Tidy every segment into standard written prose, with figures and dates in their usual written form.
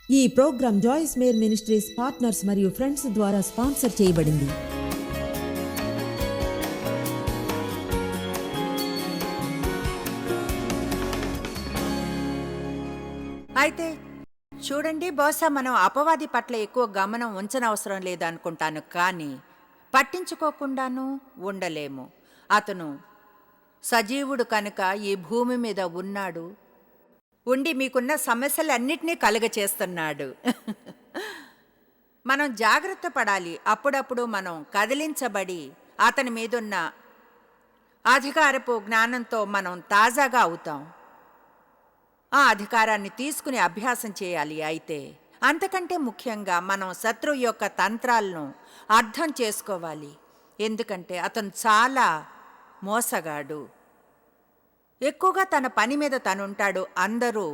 ఈ programme Joyce Meyer ministries partners మరియు friends ద్వారా స్పాన్సర్ చేయబడింది. అయితే చూడండి, బహుశా మనం అపవాది పట్ల ఎక్కువ గమనం ఉంచనవసరం లేదనుకుంటాను, కానీ పట్టించుకోకుండాను ఉండలేము. అతను సజీవుడు కనుక ఈ భూమి మీద ఉన్నాడు, ఉండి మీకున్న సమస్యలన్నిటినీ కలుగచేస్తున్నాడు. మనం జాగ్రత్త పడాలి. అప్పుడప్పుడు మనం కదిలించబడి అతని మీదున్న అధికారపు జ్ఞానంతో మనం తాజాగా అవుతాం. ఆ అధికారాన్ని తీసుకుని అభ్యాసం చేయాలి. అయితే అంతకంటే ముఖ్యంగా మనం శత్రువు యొక్క తంత్రాలను అర్థం చేసుకోవాలి. ఎందుకంటే అతను చాలా మోసగాడు. ఎక్కువగా తన పని మీద తనుంటాడు. అందరూ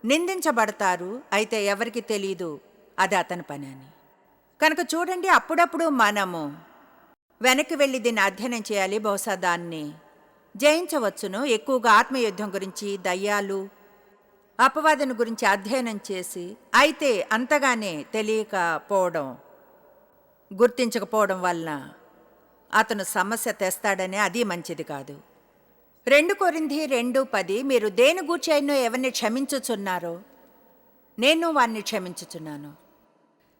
నిందించబడతారు, అయితే ఎవరికి తెలీదు అది అతని పని అని. కనుక చూడండి, అప్పుడప్పుడు మనము వెనక్కి వెళ్ళి దీన్ని అధ్యయనం చేయాలి. బహుశా దాన్ని జయించవచ్చును. ఎక్కువగా ఆత్మయుద్ధం గురించి, దయ్యాలు, అపవాదుని గురించి అధ్యయనం చేసి, అయితే అంతగానే తెలియకపోవడం, గుర్తించకపోవడం వలన అతను సమస్య తెస్తాడని అది మంచిది కాదు. 2 కొరింథీ 2:10 మీరు దేని గూర్చి అయినో ఎవరిని క్షమించుచున్నారో నేను వారిని క్షమించుచున్నాను.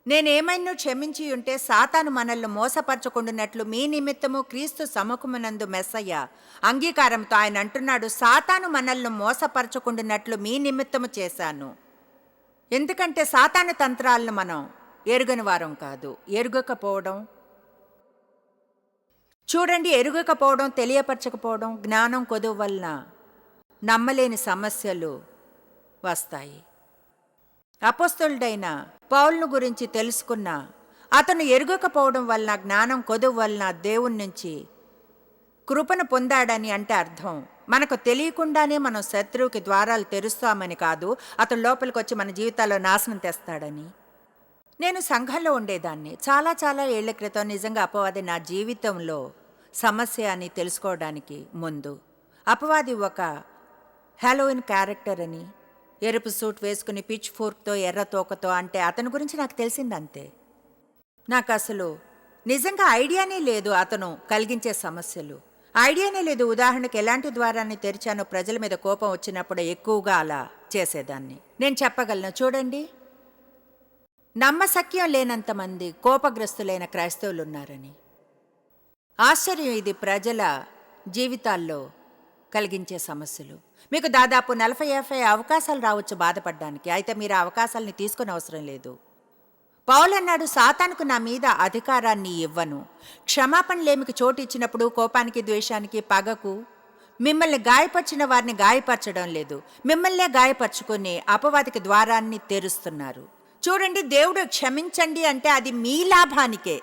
నేనేమైనా క్షమించి ఉంటే సాతాను మనల్ని మోసపరచకుండానట్లు మీ నిమిత్తము క్రీస్తు సముఖమునందు మెస్సయ్య అంగీకారంతో ఆయన అంటున్నాడు, సాతాను మనల్ని మోసపరచకుండానట్లు మీ నిమిత్తము చేశాను. ఎందుకంటే సాతాను తంత్రాలను మనం ఎరుగని వారం కాదు. ఎరుగకపోవడం, చూడండి, ఎరుగకపోవడం, తెలియపరచకపోవడం, జ్ఞానం కొదువు వలన నమ్మలేని సమస్యలు వస్తాయి. అపోస్తలుడైన పౌలును గురించి తెలుసుకున్న అతను ఎరుగకపోవడం వలన, జ్ఞానం కొదువు వలన దేవుని నుంచి కృపను పొందాడని అంటే అర్థం మనకు తెలియకుండానే మనం శత్రువుకి ద్వారాలు తెరుస్తామని కాదు, అతను లోపలికి వచ్చి మన జీవితాల్లో నాశనం తెస్తాడని. నేను సంఘంలో ఉండేదాన్ని చాలా ఏళ్ల క్రితం. నిజంగా అపవాది నా జీవితంలో సమస్య అని తెలుసుకోవడానికి ముందు, అపవాది ఒక హాలోవిన్ క్యారెక్టర్ అని, ఎరుపు సూట్ వేసుకుని పిచ్ ఫోర్క్తో ఎర్ర తోకతో, అంటే అతని గురించి నాకు తెలిసిందంతే. నాకు అసలు నిజంగా ఐడియానే లేదు అతను కలిగించే సమస్యలు. ఐడియానే లేదు. ఉదాహరణకు ఎలాంటి ద్వారాన్ని తెరిచానో ప్రజల మీద కోపం వచ్చినప్పుడు ఎక్కువగా అలా చేసేదాన్ని. నేను చెప్పగలను, చూడండి, నమ్మశక్యం లేనంతమంది కోపగ్రస్తులైన క్రైస్తవులు ఉన్నారని. ఆశ్చర్యం, ఇది ప్రజల జీవితాల్లో కలిగించే సమస్యలు. మీకు దాదాపు 40-50 అవకాశాలు రావచ్చు బాధపడడానికి, అయితే మీరు ఆ అవకాశాలని తీసుకునే అవసరం లేదు. పౌలు అన్నాడు, సాతానుకు నా మీద అధికారాన్ని ఇవ్వను. క్షమాపణ లేమికి చోటు ఇచ్చినప్పుడు కోపానికి, ద్వేషానికి, పగకు, మిమ్మల్ని గాయపరిచిన వారిని గాయపరచడం లేదు, మిమ్మల్నే గాయపరుచుకుని అపవాదికి ద్వారాన్ని తెరుస్తున్నారు. చూడండి, దేవుడు క్షమించండి అంటే అది మీ లాభానికే.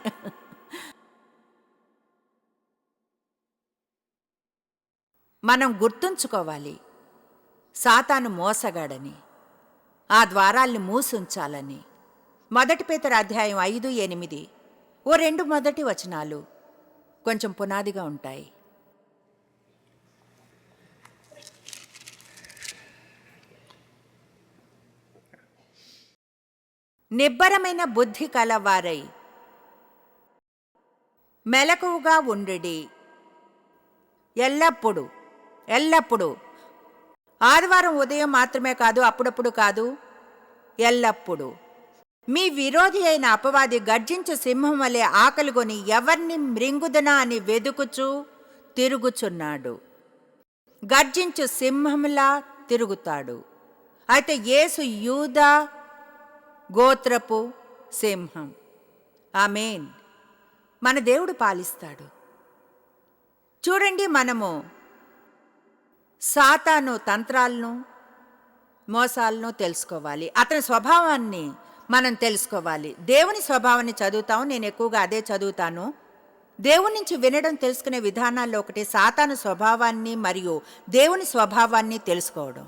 మనం గుర్తుంచుకోవాలి, సాతాను మోసగాడని, ఆ ద్వారాల్ని మూసుంచాలని. 1 పేతురు అధ్యాయం 5-8 ఓ 2 మొదటి వచనాలు కొంచెం పునాదిగా ఉంటాయి. నిబ్బరమైన బుద్ధి కలవారై మెలకువగా ఉండుడి. ఎల్లప్పుడూ, ఆదివారం ఉదయం మాత్రమే కాదు, అప్పుడప్పుడు కాదు, ఎల్లప్పుడూ. మీ విరోధి అయిన అపవాది గర్జించు సింహం వలె ఆకలిగొని ఎవరిని మృంగుదనా అని వెదుకుచూ తిరుగుచున్నాడు. గర్జించు సింహంలా తిరుగుతాడు. అయితే యేసు యూదా గోత్రపు సింహం. ఆమేన్. మన దేవుడు పాలిస్తాడు. చూడండి, మనము సాతాను తంత్రాలను, మోసాలను తెలుసుకోవాలి. అతని స్వభావాన్ని మనం తెలుసుకోవాలి. దేవుని స్వభావాన్ని చదువుతాం. నేను ఎక్కువగా అదే చదువుతాను. దేవుని నుంచి వినడం, తెలుసుకునే విధానాల్లో ఒకటి సాతాను స్వభావాన్ని మరియు దేవుని స్వభావాన్ని తెలుసుకోవడం.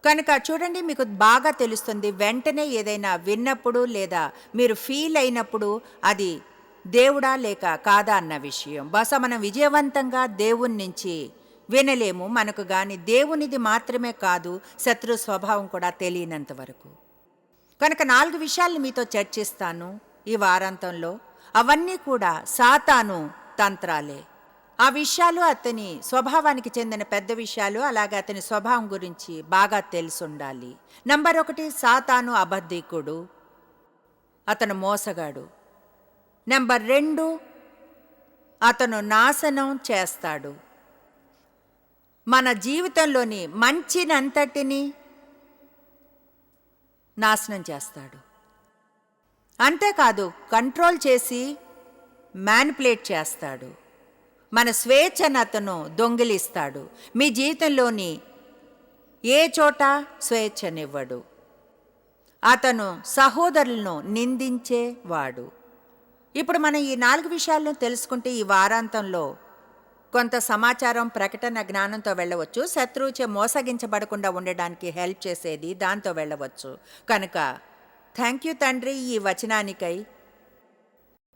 కనుక చూడండి, మీకు బాగా తెలుస్తుంది. వెంటనే ఏదైనా విన్నప్పుడు లేదా మీరు ఫీల్ అయినప్పుడు అది దేవుడా లేక కాదా అన్న విషయం. బహుశా మనం విజయవంతంగా దేవుని నుంచి వినలేము, మనకు గాని దేవునిది మాత్రమే కాదు, శత్రు స్వభావం కూడా తెలియనంత వరకు. కనుక 4 విషయాల్ని మీతో చర్చిస్తాను ఈ వారాంతంలో. అవన్నీ కూడా సాతాను తంత్రాలే. ఆ విషయాలు అతని స్వభావానికి చెందిన పెద్ద విషయాలు, అలాగే అతని స్వభావం గురించి బాగా తెలుసుండాలి. నంబర్ 1, సాతాను అబద్ధికుడు, అతను మోసగాడు. నెంబర్ 2, అతను నాశనం చేస్తాడు. మన జీవితంలోని మంచినంతటిని నాశనం చేస్తాడు. అంతేకాదు, కంట్రోల్ చేసి మ్యానిపులేట్ చేస్తాడు. మన స్వేచ్ఛను అతను దొంగిలిస్తాడు. మీ జీవితంలోని ఏ చోట స్వేచ్ఛనివ్వడు. అతను సహోదరులను నిందించేవాడు. ఇప్పుడు మనం ఈ 4 విషయాలను తెలుసుకుంటే ఈ వారాంతంలో కొంత సమాచారం, ప్రకటన జ్ఞానంతో వెళ్ళవచ్చు. శత్రువుచే మోసగించబడకుండా ఉండడానికి హెల్ప్ చేసేది దాంతో వెళ్ళవచ్చు. కనుక థ్యాంక్ యూ తండ్రి ఈ వచనానికై.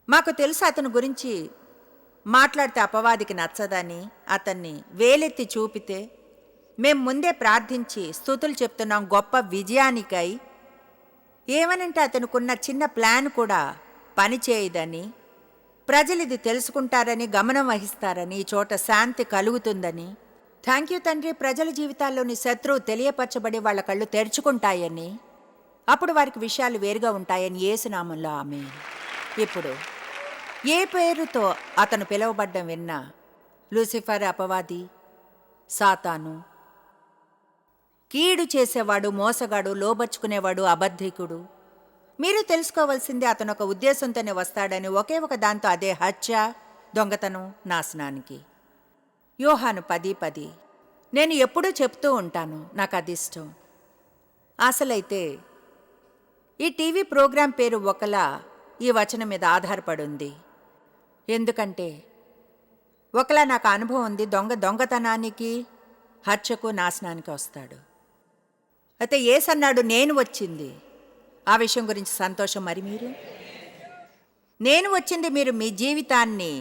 మాకు తెలుసు అతని గురించి మాట్లాడితే అపవాదికి నచ్చదని. అతన్ని వేలెత్తి చూపితే మేం ముందే ప్రార్థించి స్తుతులు చెప్తున్నాం గొప్ప విజయానికై. ఏమనంటే అతనుకున్న చిన్న ప్లాన్ కూడా పనిచేయదని, ప్రజలు ఇది తెలుసుకుంటారని, గమనం వహిస్తారని, ఈ చోట శాంతి కలుగుతుందని. థ్యాంక్ యూ తండ్రి, ప్రజల జీవితాల్లోని శత్రువు తెలియపరచబడి వాళ్ళ కళ్ళు తెరుచుకుంటాయని, అప్పుడు వారికి విషయాలు వేరుగా ఉంటాయని యేసునామంలో ఆమేన్. ఇప్పుడు ఏ పేరుతో అతను పిలువబడ్డం విన్నా, లూసిఫర్ అపవాది, సాతాను, కీడు చేసేవాడు, మోసగాడు, లోబర్చుకునేవాడు, అబద్ధికుడు. మీరు తెలుసుకోవాల్సింది అతను ఒక ఉద్దేశంతోనే వస్తాడని, ఒకే ఒక దాంతో, అదే హత్య, దొంగతనం, నాశనానికి. యోహాను 10:10. నేను ఎప్పుడూ చెప్తూ ఉంటాను, నాకు అది ఇష్టం. అసలైతే ఈ టీవీ ప్రోగ్రాం పేరు ఒకలా ఈ వచనం మీద ఆధారపడి ఉంది. ఎందుకంటే ఒకలా నాకు అనుభవం ఉంది, దొంగతనానికి, హత్యకు, నాశనానికి వస్తాడు. అయితే యేసు అన్నాడు నేను వచ్చింది. ఆ విషయం గురించి సంతోషం. మరి మీరు, నేను వచ్చింది మీరు మీ జీవితాన్ని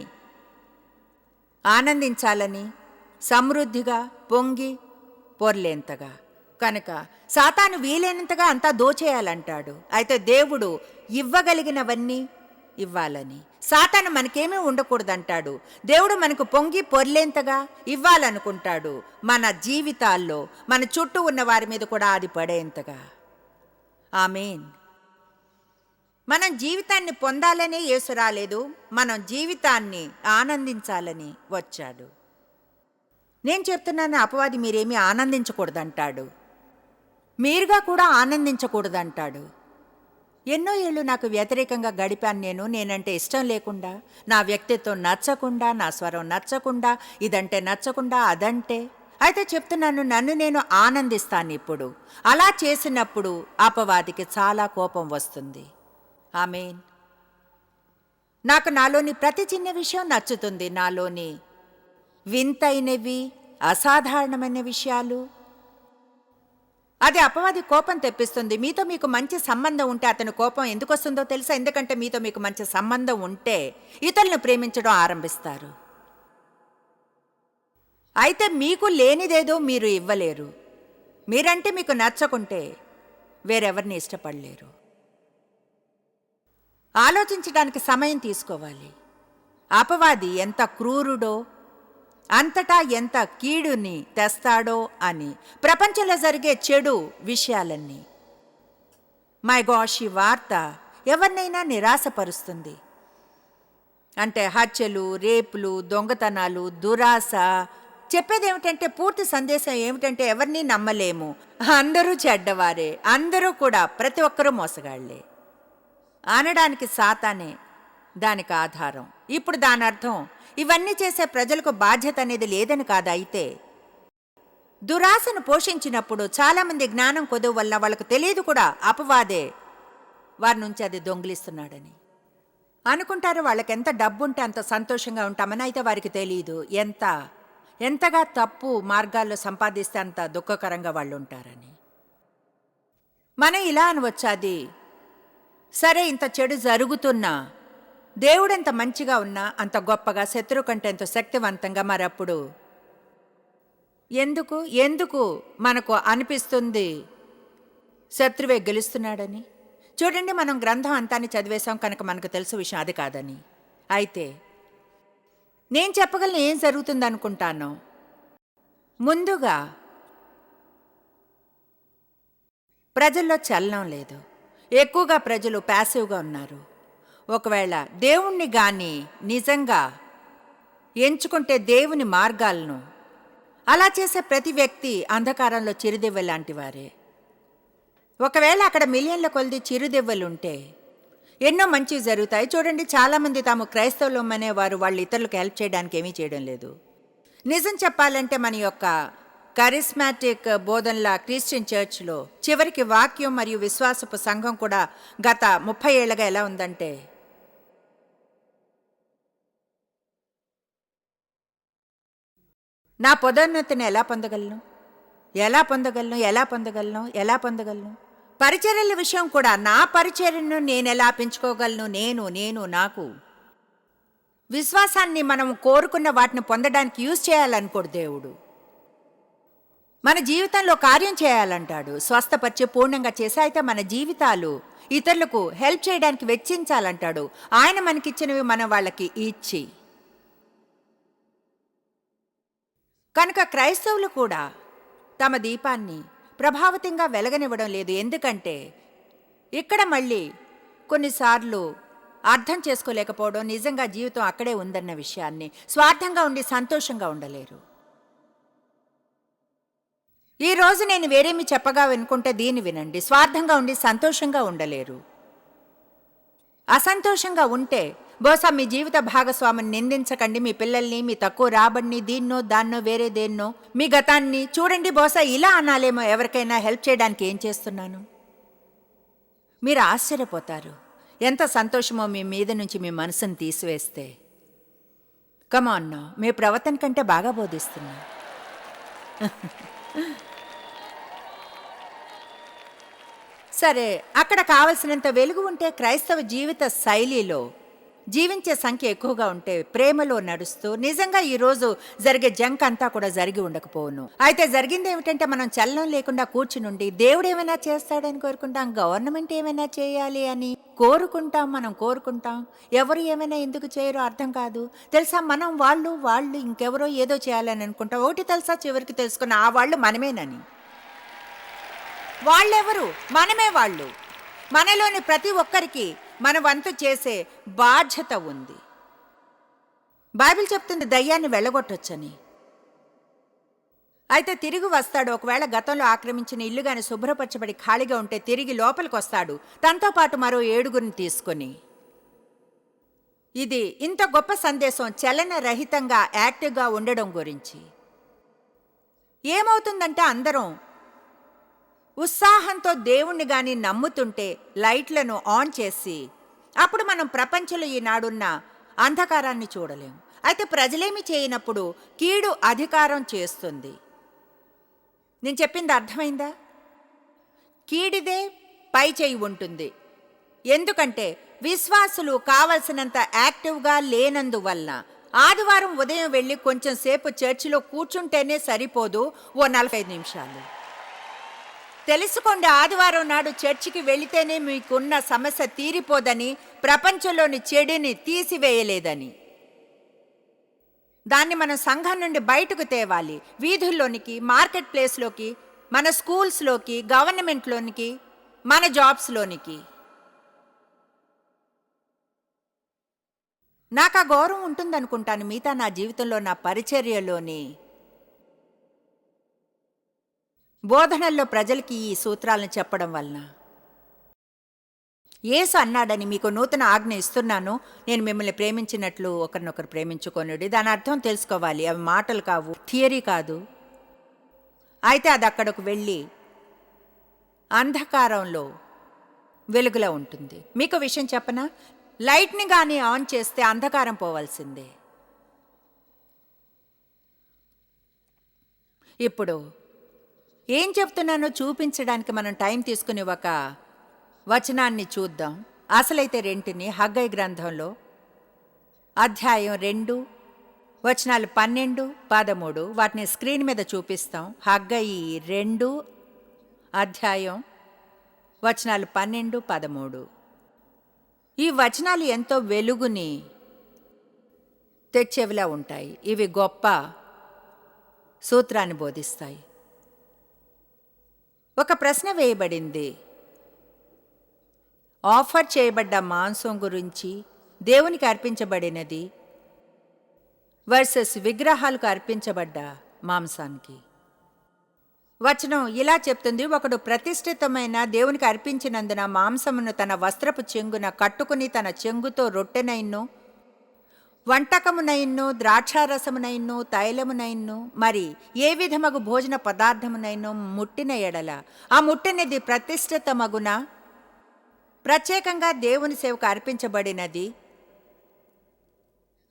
ఆనందించాలని, సమృద్ధిగా పొంగి పొర్లేంతగా. కనుక సాతాను వీలైనంతగా అంతా దోచేయాలంటాడు. అయితే దేవుడు ఇవ్వగలిగినవన్నీ ఇవ్వాలని. సాతాను మనకేమీ ఉండకూడదంటాడు. దేవుడు మనకు పొంగి పొర్లేంతగా ఇవ్వాలనుకుంటాడు. మన జీవితాల్లో, మన చుట్టూ ఉన్న వారి మీద కూడా అది పడేంతగా. ఆమేన్. మనం జీవితాన్ని పొందాలనే యేసు రాలేదు, మనం జీవితాన్ని ఆనందించాలని వచ్చాడు. నేను చెప్తున్నాను, అపవాది మీరేమీ ఆనందించకూడదంటాడు, మీరుగా కూడా ఆనందించకూడదంటాడు. ఎన్నో ఏళ్ళు నాకు వ్యతిరేకంగా గడిపాను. నేనంటే ఇష్టం లేకుండా, నా వ్యక్తిత్వం నచ్చకుండా, నా స్వరం నచ్చకుండా, ఇదంటే నచ్చకుండా, అదంటే. అయితే చెప్తున్నాను, నన్ను నేను ఆనందిస్తాను. ఇప్పుడు అలా చేసినప్పుడు అపవాదికి చాలా కోపం వస్తుంది. ఆమేన్. నాకు నాలోని ప్రతి చిన్న విషయం నచ్చుతుంది. నాలోని వింతైనవి, అసాధారణమైన విషయాలు, అది అపవాది కోపం తెప్పిస్తుంది. మీతో మీకు మంచి సంబంధం ఉంటే అతని కోపం ఎందుకు వస్తుందో తెలుసా? ఎందుకంటే మీతో మీకు మంచి సంబంధం ఉంటే ఇతరులను ప్రేమించడం ఆరంభిస్తారు. అయితే మీకు లేనిదేదో మీరు ఇవ్వలేరు. మీరంటే మీకు నచ్చకుంటే వేరెవరిని ఇష్టపడలేరు. ఆలోచించడానికి సమయం తీసుకోవాలి. అపవాది ఎంత క్రూరుడో, అంతటా ఎంత కీడుని తెస్తాడో అని. ప్రపంచంలో జరిగే చెడు విషయాలన్నీ, మై గాష్, ఈ వార్త ఎవరినైనా నిరాశపరుస్తుంది. అంటే హత్యలు, రేపులు, దొంగతనాలు, దురాశ. చెప్పేది ఏమిటంటే, పూర్తి సందేశం ఏమిటంటే, ఎవరిని నమ్మలేము, అందరూ చెడ్డవారే, అందరూ కూడా, ప్రతి ఒక్కరూ మోసగాళ్లే అనడానికి సాతానే దానికి ఆధారం. ఇప్పుడు దాని అర్థం ఇవన్నీ చేసే ప్రజలకు బాధ్యత అనేది లేదని కాదు. అయితే దురాశను పోషించినప్పుడు చాలామంది జ్ఞానం కొదువు వల్ల వాళ్ళకు తెలియదు కూడా అపవాదే వారి నుంచి అది దొంగిలిస్తున్నాడని అనుకుంటారు. వాళ్ళకి ఎంత డబ్బుంటే అంత సంతోషంగా ఉంటామని. అయితే వారికి తెలియదు ఎంతగా తప్పు మార్గాల్లో సంపాదిస్తే అంత దుఃఖకరంగా వాళ్ళు ఉంటారని. మనం ఇలా అనవచ్చు, అది సరే, ఇంత చెడు జరుగుతున్నా దేవుడు ఎంత మంచిగా ఉన్నా, అంత గొప్పగా, శత్రువు కంటే ఎంతో శక్తివంతంగా, మరప్పుడు ఎందుకు మనకు అనిపిస్తుంది శత్రువే గెలుస్తున్నాడని? చూడండి, మనం గ్రంథం అంతాన్ని చదివేశాం కనుక మనకు తెలుసు విషయం అది కాదని. అయితే నేను చెప్పగలను ఏం జరుగుతుంది అనుకుంటాను. ముందుగా ప్రజల్లో చలనం లేదు. ఎక్కువగా ప్రజలు ప్యాసివ్గా ఉన్నారు. ఒకవేళ దేవుణ్ణి గాని నిజంగా ఎంచుకుంటే దేవుని మార్గాలను అలా చేసే ప్రతి వ్యక్తి అంధకారంలో చిరుదివ్వ లాంటి వారే. ఒకవేళ అక్కడ మిలియన్ల కొలది చిరుదివ్వలుంటే ఎన్నో మంచివి జరుగుతాయి. చూడండి, చాలామంది తాము క్రైస్తవులు అనేవారు వాళ్ళు ఇతరులకు హెల్ప్ చేయడానికి ఏమీ చేయడం లేదు. నిజం చెప్పాలంటే మన యొక్క కరిస్మాటిక్ బోధనల క్రిస్టియన్ చర్చ్లో చివరికి వాక్యం మరియు విశ్వాసపు సంఘం కూడా గత 30 ఏళ్లుగా ఎలా ఉందంటే, నా పదోన్నతిని ఎలా పొందగలను. పరిచర్యల విషయం కూడా, నా పరిచర్యను నేను ఎలా పెంచుకోగలను. నాకు విశ్వాసాన్ని మనం కోరుకున్న వాటిని పొందడానికి యూజ్ చేయాలనుకోడు దేవుడు. మన జీవితంలో కార్యం చేయాలంటాడు, స్వస్థపరిచి పూర్ణంగా చేసి. అయితే మన జీవితాలు ఇతరులకు హెల్ప్ చేయడానికి వెచ్చించాలంటాడు. ఆయన మనకిచ్చినవి మనం వాళ్ళకి ఇచ్చి. కనుక క్రైస్తవులు కూడా తమ దీపాన్ని ప్రభావితంగా వెలగనివ్వడం లేదు. ఎందుకంటే ఇక్కడ మళ్ళీ కొన్నిసార్లు అర్థం చేసుకోలేకపోవడం, నిజంగా జీవితం అక్కడే ఉందన్న విషయాన్ని. స్వార్థంగా ఉండి సంతోషంగా ఉండలేరు. ఈరోజు నేను వేరేమి చెప్పగా వినుకుంటే దీన్ని వినండి. స్వార్థంగా ఉండి సంతోషంగా ఉండలేరు. అసంతోషంగా ఉంటే బహుశా మీ జీవిత భాగస్వామిని నిందించకండి, మీ పిల్లల్ని, మీ తక్కువ రాబడిని, దీన్నో దాన్నో వేరే దేన్నో, మీ గతాన్ని చూడండి. బహుశా ఇలా అనాలేమో, ఎవరికైనా హెల్ప్ చేయడానికి ఏం చేస్తున్నాను. మీరు ఆశ్చర్యపోతారు ఎంత సంతోషమో మీ మీద నుంచి మీ మనసును తీసివేస్తే. కమాన్, మీ ప్రవర్తన కంటే బాగా బోధిస్తున్నా. సరే, అక్కడ కావలసినంత వెలుగు ఉంటే, క్రైస్తవ జీవిత శైలిలో జీవించే సంఖ్య ఎక్కువగా ఉంటే, ప్రేమలో నడుస్తూ నిజంగా ఈరోజు జరిగే జంక్ అంతా కూడా జరిగి ఉండకపోవును. అయితే జరిగింది ఏమిటంటే, మనం చలనం లేకుండా కూర్చునుండి దేవుడు ఏమైనా చేస్తాడని కోరుకుంటాం, గవర్నమెంట్ ఏమైనా చేయాలి అని మనం కోరుకుంటాం. ఎవరు ఏమైనా ఎందుకు చేయరో అర్థం కాదు. తెలుసా, మనం వాళ్ళు ఇంకెవరో ఏదో చేయాలని అనుకుంటాం. ఒకటి తెలుసా, చివరికి తెలుసుకున్న ఆ వాళ్ళు మనమేనని. వాళ్ళెవరు? మనమే వాళ్ళు. మనలోని ప్రతి ఒక్కరికి మన వంతు చేసే బాధ్యత ఉంది. బైబిల్ చెప్తుంది దయ్యాన్ని వెళ్ళగొట్టొచ్చని. అయితే తిరిగి వస్తాడు. ఒకవేళ గతంలో ఆక్రమించిన ఇల్లు గాని శుభ్రపరచబడి ఖాళీగా ఉంటే తిరిగి లోపలికి వస్తాడు, తనతో పాటు మరో 7గురిని తీసుకొని. ఇది ఇంత గొప్ప సందేశం చలన రహితంగా యాక్టివ్గా ఉండడం గురించి. ఏమవుతుందంటే, అందరం ఉత్సాహంతో దేవుణ్ణి గాని నమ్ముతుంటే లైట్లను ఆన్ చేసి, అప్పుడు మనం ప్రపంచంలో ఈనాడున్న అంధకారాన్ని చూడలేం. అయితే ప్రజలేమి చేయనప్పుడు కీడు అధికారం చేస్తుంది. నేను చెప్పింది అర్థమైందా? కీడిదే పై చేయి ఉంటుంది. ఎందుకంటే విశ్వాసులు కావలసినంత యాక్టివ్గా లేనందువల్ల. ఆదివారం ఉదయం వెళ్ళి కొంచెం సేపు చర్చిలో కూర్చుంటేనే సరిపోదు, ఓ 45 నిమిషాలు. తెలుసుకోండి, ఆదివారం నాడు చర్చికి వెళితేనే మీకున్న సమస్య తీరిపోదని, ప్రపంచంలోని చెడుని తీసివేయలేదని. దాన్ని మనం సంఘం నుండి బయటకు తేవాలి. వీధుల్లోనికి, మార్కెట్ ప్లేస్లోకి, మన స్కూల్స్లోకి, గవర్నమెంట్లోనికి, మన జాబ్స్లోనికి. నాకు ఆ గౌరవం ఉంటుందనుకుంటాను. మిగతా నా జీవితంలో, నా పరిచర్యలోని బోధనల్లో ప్రజలకి ఈ సూత్రాలను చెప్పడం వలన. యేసు అన్నాడని మీకు నూతన ఆజ్ఞ ఇస్తున్నాను, నేను మిమ్మల్ని ప్రేమించినట్లు ఒకరినొకరు ప్రేమించుకొనుడి. దాని అర్థం తెలుసుకోవాలి. అవి మాటలు కావు, థియరీ కాదు. అయితే అది అక్కడకు వెళ్ళి అంధకారంలో వెలుగులో ఉంటుంది. మీకు విషయం చెప్పనా? లైట్ని కానీ ఆన్ చేస్తే అంధకారం పోవాల్సిందే. ఇప్పుడు ఏం చెప్తున్నానో చూపించడానికి మనం టైం తీసుకుని ఒక వచనాన్ని చూద్దాం. అసలైతే రెంటిని హగ్గై గ్రంథంలో అధ్యాయం 2 వచనాలు 12, 13 వాటిని స్క్రీన్ మీద చూపిస్తాం. హగ్గయి 2 అధ్యాయం వచనాలు 12, 13. ఈ వచనాలు ఎంతో వెలుగుని తెచ్చేవిలా ఉంటాయి. ఇవి గొప్ప సూత్రాన్ని బోధిస్తాయి. ఒక ప్రశ్న వేయబడింది. ఆఫర్ చేయబడ్డ మాంసం గురించి, దేవునికి అర్పించబడినది వర్సెస్ విగ్రహాలకు అర్పించబడ్డ మాంసానికి. వచనం ఇలా చెప్తుంది: ఒకడు ప్రతిష్ఠితమైన దేవునికి అర్పించినందున మాంసమును తన వస్త్రపు చెంగున కట్టుకుని తన చెంగుతో రొట్టెనైన్ను, వంటకమునైన్ను, ద్రాక్షారసమునైన్ను, తైలమునైన్ను, మరి ఏ విధమగు భోజన పదార్థమునైన్ను ముట్టిన ఎడల ఆ ముట్టినది ప్రతిష్ఠితమగున, ప్రత్యేకంగా దేవుని సేవకు అర్పించబడినది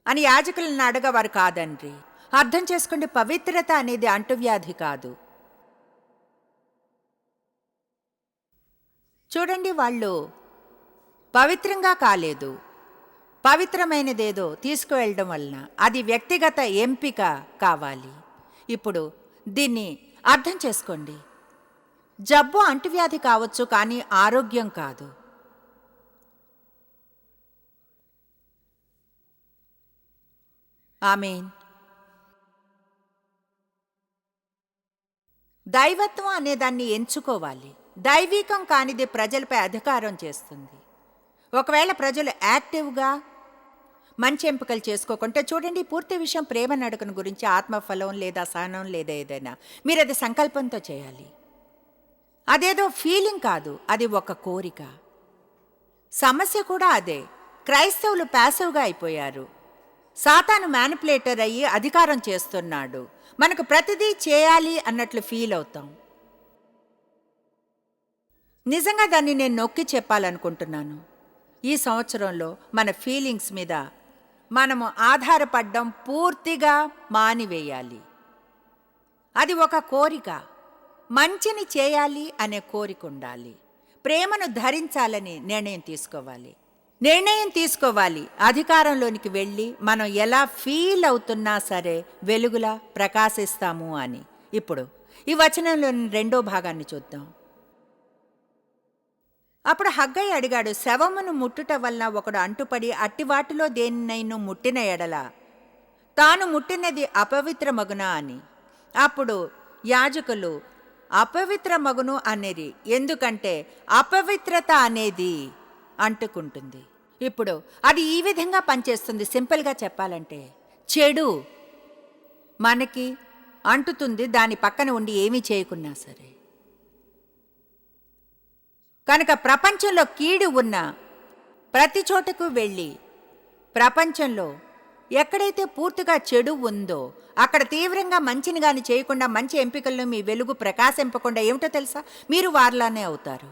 అని యాజకులను అడగవారు కాదండ్రి. అర్థం చేసుకోండి, పవిత్రత అనేది అంటువ్యాధి కాదు. చూడండి, వాళ్ళు పవిత్రంగా కాలేదు, పవిత్రమైనదేదో తీసుకువెళ్ళడం వలన అది వ్యక్తిగత ఎంపిక కావాలి. ఇప్పుడు దీన్ని అర్థం చేసుకోండి. జబ్బు అంటువ్యాధి కావచ్చు, కానీ ఆరోగ్యం కాదు. ఆమేన్. దైవత్వం అనేదాన్ని ఎంచుకోవాలి. దైవికం కానిది ప్రజలపై అధికారం చేస్తుంది. ఒకవేళ ప్రజలు యాక్టివ్గా మంచి ఎంపికలు చేసుకోకుంటే, చూడండి, పూర్తి విషయం ప్రేమ నడకను గురించి, ఆత్మఫలం లేదా సహనం లేదా ఏదైనా, మీరు అది సంకల్పంతో చేయాలి. అదేదో ఫీలింగ్ కాదు, అది ఒక కోరిక. సమస్య కూడా అదే. క్రైస్తవులు ప్యాసివ్గా అయిపోయారు. సాతాను మ్యానిపులేటర్ అయ్యి అధికారం చేస్తున్నాడు. మనకు ప్రతిదీ చేయాలి అన్నట్లు ఫీల్ అవుతాం. నిజంగా దాన్ని నేను నొక్కి చెప్పాలనుకుంటున్నాను. ఈ సంవత్సరంలో మన ఫీలింగ్స్ మీద మనము ఆధారపడడం పూర్తిగా మానివేయాలి. అది ఒక కోరిక. మంచిని చేయాలి అనే కోరిక ఉండాలి. ప్రేమను ధరించాలని నిర్ణయం తీసుకోవాలి. అధికారంలోనికి వెళ్ళి మనం ఎలా ఫీల్ అవుతున్నా సరే వెలుగులా ప్రకాశిస్తాము అని. ఇప్పుడు ఈ వచనంలోని 2వ భాగాన్ని చూద్దాం. అప్పుడు హగ్గయి అడిగాడు, శవమును ముట్టుట వలన ఒకడు అంటుపడి అట్టివాటిలో దేనినైనా ముట్టిన ఎడల తాను ముట్టినది అపవిత్రమగునా అని. అప్పుడు యాజకులు అపవిత్రమగును అనేది, ఎందుకంటే అపవిత్రత అనేది అంటుకుంటుంది. ఇప్పుడు అది ఈ విధంగా పనిచేస్తుంది. సింపుల్గా చెప్పాలంటే, చెడు మనకి అంటుతుంది దాని పక్కన ఉండి ఏమీ చేయకున్నా సరే. కనుక ప్రపంచంలో కీడు ఉన్న ప్రతి చోటకు వెళ్ళి, ప్రపంచంలో ఎక్కడైతే పూర్తిగా చెడు ఉందో అక్కడ తీవ్రంగా మంచిని గాని చేయకుండా, మంచి ఎంపికలను మీ వెలుగు ప్రకాశింపకుండా, ఏమిటో తెలుసా, మీరు వారిలానే అవుతారు.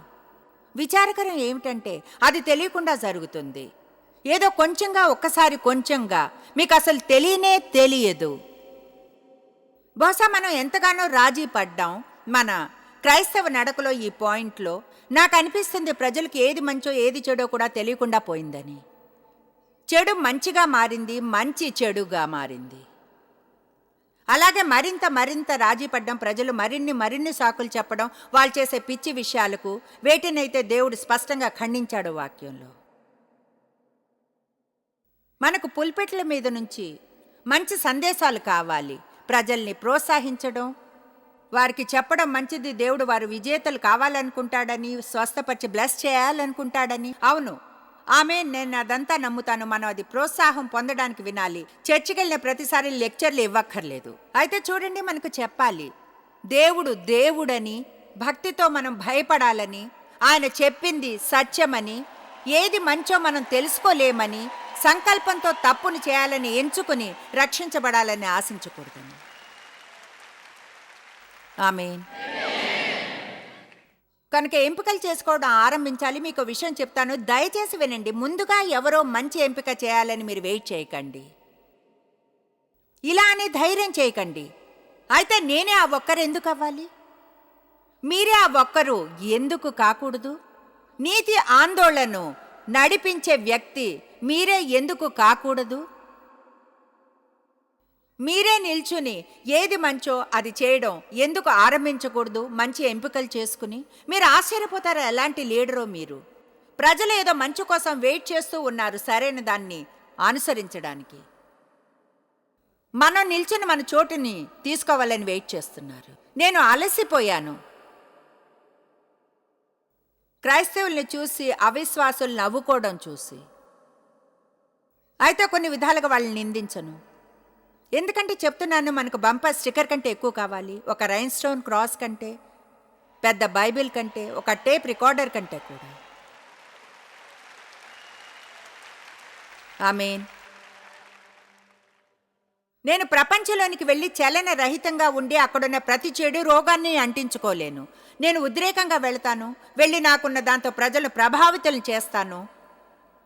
విచారకరం ఏమిటంటే అది తెలియకుండా జరుగుతుంది. ఏదో కొంచెంగా, ఒక్కసారి కొంచెంగా, మీకు అసలు తెలియదు. బహుశా మనం ఎంతగానో రాజీ పడ్డాం మన క్రైస్తవ నడకలో. ఈ పాయింట్లో నాకు అనిపిస్తుంది ప్రజలకు ఏది మంచో ఏది చెడో కూడా తెలియకుండా పోయిందని. చెడు మంచిగా మారింది, మంచి చెడుగా మారింది. అలాగే మరింత రాజీ పడ్డం. ప్రజలు మరిన్ని సాకులు చెప్పడం, వాళ్ళు చేసే పిచ్చి విషయాలకు, వేటినైతే దేవుడు స్పష్టంగా ఖండించాడు వాక్యంలో. మనకు పుల్పెట్ల మీద నుంచి మంచి సందేశాలు కావాలి. ప్రజల్ని ప్రోత్సహించడం, వారికి చెప్పడం మంచిది. దేవుడు వారు విజేతలు కావాలనుకుంటాడని, స్వస్థపరిచి బ్లెస్ చేయాలనుకుంటాడని. అవును, నేను అదంతా నమ్ముతాను. మనం అది ప్రోత్సాహం పొందడానికి వినాలి. చర్చికి వెళ్ళిన ప్రతిసారి లెక్చర్లు ఇవ్వక్కర్లేదు. అయితే చూడండి, మనకు చెప్పాలి దేవుడని, భక్తితో మనం భయపడాలని, ఆయన చెప్పింది సత్యమని, ఏది మంచో మనం తెలుసుకోలేమని, సంకల్పంతో తప్పును చేయాలని ఎంచుకుని రక్షించబడాలని ఆశించకూడదని. ఆమేన్. కనుక ఎంపికలు చేసుకోవడం ఆరంభించాలి. మీకు విషయం చెప్తాను, దయచేసి వినండి. ముందుగా ఎవరో మంచి ఎంపిక చేయాలని మీరు వెయిట్ చేయకండి. ఇలా అని ధైర్యం చేయకండి. అయితే నేనే ఆ ఒక్కరు ఎందుకు అవ్వాలి? మీరే ఆ ఒక్కరు ఎందుకు కాకూడదు? నీతి ఆందోళనను నడిపించే వ్యక్తి మీరే ఎందుకు కాకూడదు? మీరే నిల్చుని ఏది మంచో అది చేయడం ఎందుకు ఆరంభించకూడదు? మంచి ఎంపికలు చేసుకుని మీరు ఆశ్చర్యపోతారు ఎలాంటి లీడరో మీరు. ప్రజలు ఏదో మంచి కోసం వెయిట్ చేస్తూ ఉన్నారు సరైన దాన్ని అనుసరించడానికి. మనం నిల్చుని మన చోటుని తీసుకోవాలని వెయిట్ చేస్తున్నారు. నేను అలసిపోయాను క్రైస్తవుల్ని చూసి, అవిశ్వాసులు నవ్వుకోవడం చూసి. అయితే కొన్ని విధాలుగా వాళ్ళని నిందించను. ఎందుకంటే చెప్తున్నాను, మనకు బంపర్ స్టిక్కర్ కంటే ఎక్కువ కావాలి, ఒక రైన్ స్టోన్ క్రాస్ కంటే, పెద్ద బైబిల్ కంటే, ఒక టేప్ రికార్డర్ కంటే కూడా. ఆమేన్. నేను ప్రపంచంలోనికి వెళ్ళి చలన రహితంగా ఉండి అక్కడున్న ప్రతి చెడు రోగాన్ని అంటించుకోలేను. నేను ఉద్రేకంగా వెళతాను, వెళ్ళి నాకున్న దాంతో ప్రజలను ప్రభావితులను చేస్తాను.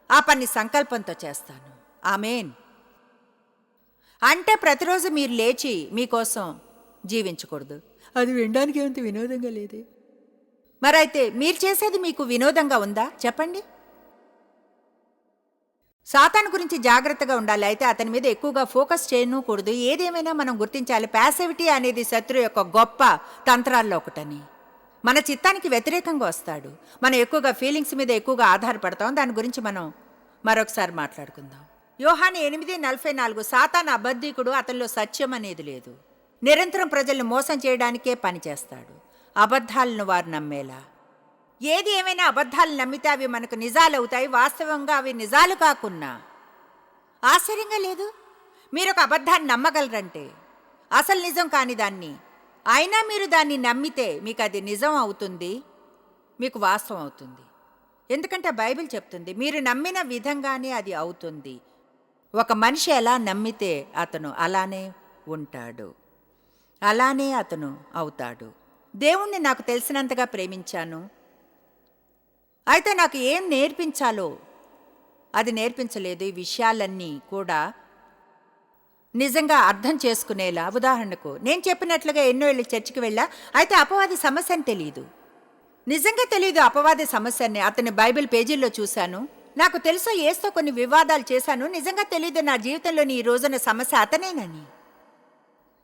ఆ పని సంకల్పంతో చేస్తాను. ఆమేన్. అంటే ప్రతిరోజు మీరు లేచి మీకోసం జీవించకూడదు. అది వినడానికి ఏమంత వినోదంగా లేదే. మరైతే మీరు చేసేది మీకు వినోదంగా ఉందా చెప్పండి? సాతాను గురించి జాగ్రత్తగా ఉండాలి. అయితే అతని మీద ఎక్కువగా ఫోకస్ చేయకూడదు. ఏదేమైనా మనం గుర్తించాలి, ప్యాసివిటీ అనేది శత్రువు యొక్క గొప్ప తంత్రాల్లో ఒకటని. మన చిత్తానికి వ్యతిరేకంగా వస్తాడు. మనం ఎక్కువగా ఫీలింగ్స్ మీద ఎక్కువగా ఆధారపడతాం. దాని గురించి మనం మరొకసారి మాట్లాడుకుందాం. యోహాను 8:44 సాతాను అబద్ధికుడు, అతనిలో సత్యం అనేది లేదు. నిరంతరం ప్రజల్ని మోసం చేయడానికే పనిచేస్తాడు, అబద్ధాలను వారు నమ్మేలా. ఏది ఏమైనా అబద్ధాలు నమ్మితే అవి మనకు నిజాలు అవుతాయి. వాస్తవంగా అవి నిజాలు కాకున్నా ఆశ్చర్యంగా లేదు. మీరు ఒక అబద్ధాన్ని నమ్మగలరంటే, అసలు నిజం కాని దాన్ని, అయినా మీరు దాన్ని నమ్మితే మీకు అది నిజం అవుతుంది, మీకు వాస్తవం అవుతుంది. ఎందుకంటే బైబిల్ చెప్తుంది, మీరు నమ్మిన విధంగానే అది అవుతుంది. ఒక మనిషి ఎలా నమ్మితే అతను అలానే ఉంటాడు, అలానే అతను అవుతాడు. దేవుణ్ణి నాకు తెలిసినంతగా ప్రేమించాను. అయితే నాకు ఏం నేర్పించాలో అది నేర్పించలేదు. ఈ విషయాలన్నీ కూడా నిజంగా అర్థం చేసుకునేలా. ఉదాహరణకు నేను చెప్పినట్లుగా ఎన్నో ఏళ్ళు చర్చికి వెళ్ళా, అయితే అపవాది సమస్య అని తెలియదు. నిజంగా తెలియదు అపవాది సమస్యని. అతని బైబిల్ పేజీల్లో చూశాను. నాకు తెలుసు యేసుతో కొన్ని వివాదాలు చేశాను. నిజంగా తెలీదు నా జీవితంలోని ఈ రోజున సమస్య అతనేనని.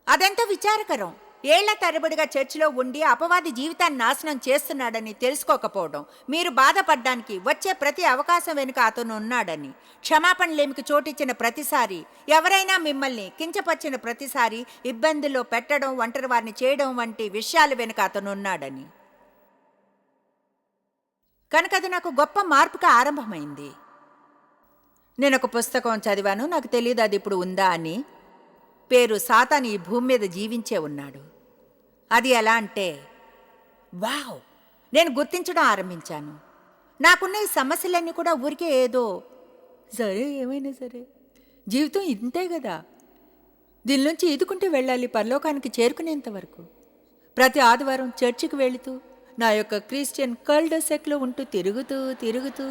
అదెంత విచారకరం. ఏళ్ల తరబడిగా చర్చిలో ఉండి అపవాది జీవితాన్ని నాశనం చేస్తున్నాడని తెలుసుకోకపోవడం, మీరు బాధపడ్డానికి వచ్చే ప్రతి అవకాశం వెనుక అతను ఉన్నాడని, క్షమాపణలేమికి చోటిచ్చిన ప్రతిసారి, ఎవరైనా మిమ్మల్ని కించపరిచిన ప్రతిసారి ఇబ్బందుల్లో పెట్టడం, ఒంటరి వారిని చేయడం వంటి విషయాల వెనుక అతను ఉన్నాడని. కనుక అది నాకు గొప్ప మార్పుగా ఆరంభమైంది. నేను ఒక పుస్తకం చదివాను, నాకు తెలియదు అది ఇప్పుడు ఉందా అని. పేరు సాతాను ఈ భూమి మీద జీవించే ఉన్నాడు. అది ఎలా అంటే, వావ్, నేను గుర్తించడం ఆరంభించాను. నాకున్న ఈ సమస్యలన్నీ కూడా ఊరికే ఏదో సరే ఏమైనా సరే జీవితం ఇంతే కదా, దీని నుంచి ఈదుకుంటూ వెళ్ళాలి పరలోకానికి చేరుకునేంత వరకు. ప్రతి ఆదివారం చర్చికి వెళుతూ నా యొక్క క్రిస్టియన్ కల్డసెక్లో ఉంటూ తిరుగుతూ తిరుగుతూ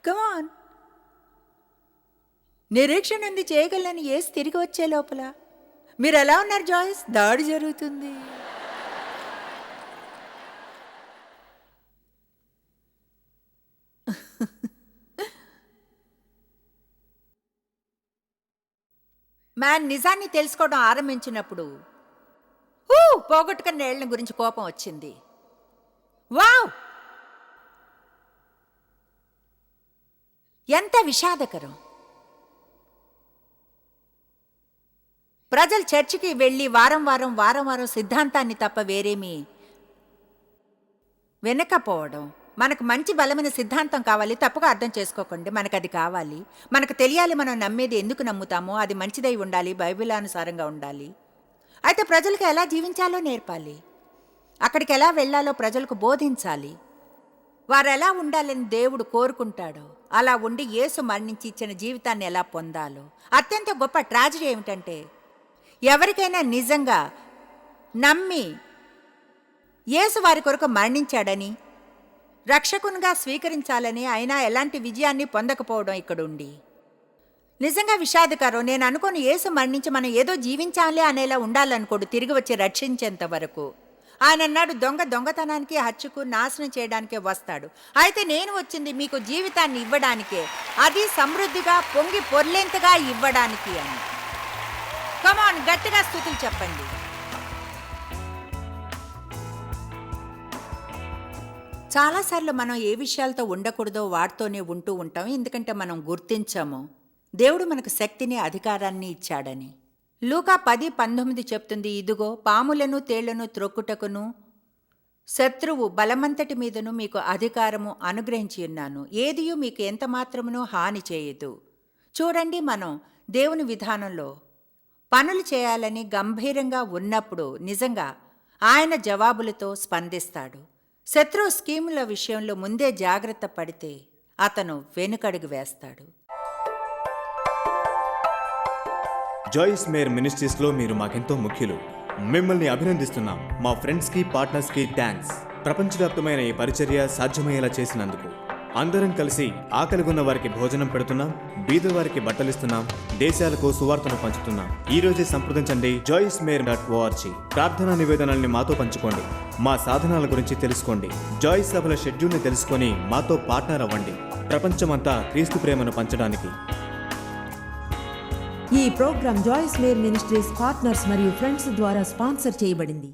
కమాన్ నిరీక్షణ ఉంది చేయగలని ఏసి తిరిగి వచ్చే లోపల మీరు ఎలా ఉన్నారు జాయిస్? దాడి జరుగుతుంది. మ్యాన్ నిజాన్ని తెలుసుకోవడం ఆరంభించినప్పుడు పోగొట్టుకున్న ఏళ్ల గురించి కోపం వచ్చింది. వావ్, ఎంత విషాదకరం. ప్రజలు చర్చికి వెళ్ళి వారం వారం సిద్ధాంతాన్ని తప్ప వేరేమీ వెనకపోవడం. మనకు మంచి బలమైన సిద్ధాంతం కావాలి, తప్పుగా అర్థం చేసుకోకండి. మనకు అది కావాలి, మనకు తెలియాలి. మనం నమ్మేది ఎందుకు నమ్ముతామో అది మంచిదై ఉండాలి, బైబిల్ అనుసారంగా ఉండాలి. అయితే ప్రజలకు ఎలా జీవించాలో నేర్పాలి, అక్కడికి ఎలా వెళ్ళాలో ప్రజలకు బోధించాలి. వారు ఎలా ఉండాలని దేవుడు కోరుకుంటాడో అలా ఉండి యేసు మరణించి ఇచ్చిన జీవితాన్ని ఎలా పొందాలో. అత్యంత గొప్ప ట్రాజడీ ఏమిటంటే, ఎవరికైనా నిజంగా నమ్మి యేసు వారి కొరకు మరణించాడని, రక్షకునిగా స్వీకరించాలని అయినా ఎలాంటి విజయాన్ని పొందకపోవడం ఇక్కడుండి నిజంగా విషాదకరం. నేను అనుకోని యేసు మరణించి మనం ఏదో జీవించాలి అనేలా ఉండాలనుకోడు, తిరిగి వచ్చి రక్షించేంత వరకు. ఆయన అన్నాడు, దొంగ దొంగతనానికి, హత్యకు, నాశనం చేయడానికే వస్తాడు. అయితే నేను వచ్చింది మీకు జీవితాన్ని ఇవ్వడానికే, అది సమృద్ధిగా పొంగి పొర్లేంతగా ఇవ్వడానికి అని. కమాన్, గట్టిగా స్తుతులు చెప్పండి. చాలాసార్లు మనం ఏ విషయాలతో ఉండకూడదో వాటితోనే ఉంటూ ఉంటాం, ఎందుకంటే మనం గుర్తించము దేవుడు మనకు శక్తిని, అధికారాన్ని ఇచ్చాడని. లూకా 10:19 చెప్తుంది, ఇదిగో పాములను తేళ్లను త్రొక్కుటకును శత్రువు బలమంతటి మీదను మీకు అధికారము అనుగ్రహించి ఉన్నాను, ఏదియు మీకు ఎంత మాత్రమునూ హాని చేయదు. చూడండి, మనం దేవుని విధానంలో పనులు చేయాలని గంభీరంగా ఉన్నప్పుడు నిజంగా ఆయన జవాబులతో స్పందిస్తాడు. శత్రువు స్కీముల విషయంలో ముందే జాగ్రత్త పడితే అతను వెనుకడుగు వేస్తాడు. జాయిస్ మేర్ మినిస్ట్రీస్లో మీరు మాకెంతో ముఖ్యులు. మిమ్మల్ని అభినందిస్తున్నాం. మా ఫ్రెండ్స్కి, పార్ట్నర్స్కి థ్యాంక్స్. ప్రపంచవ్యాప్తమైన ఈ పరిచర్య సాధ్యమయ్యేలా చేసినందుకు. అందరం కలిసి ఆకలిగొన్న వారికి భోజనం పెడుతున్నాం, బీదవారికి బట్టలిస్తున్నాం, దేశాలకు సువార్తను పంచుతున్నాం. ఈ రోజే సంప్రదించండి joycemeir.org. ప్రార్థనా నివేదనల్ని మాతో పంచుకోండి, మా సాధనాల గురించి తెలుసుకోండి, జాయిస్ సభల షెడ్యూల్ని తెలుసుకొని మాతో పార్ట్నర్ అవ్వండి. ప్రపంచమంతా క్రీస్తు ప్రేమను పంచడానికి. ఈ programme Joyce Meyer ministries partners మరియు ఫ్రెండ్స్ ద్వారా స్పాన్సర్ చేయబడింది.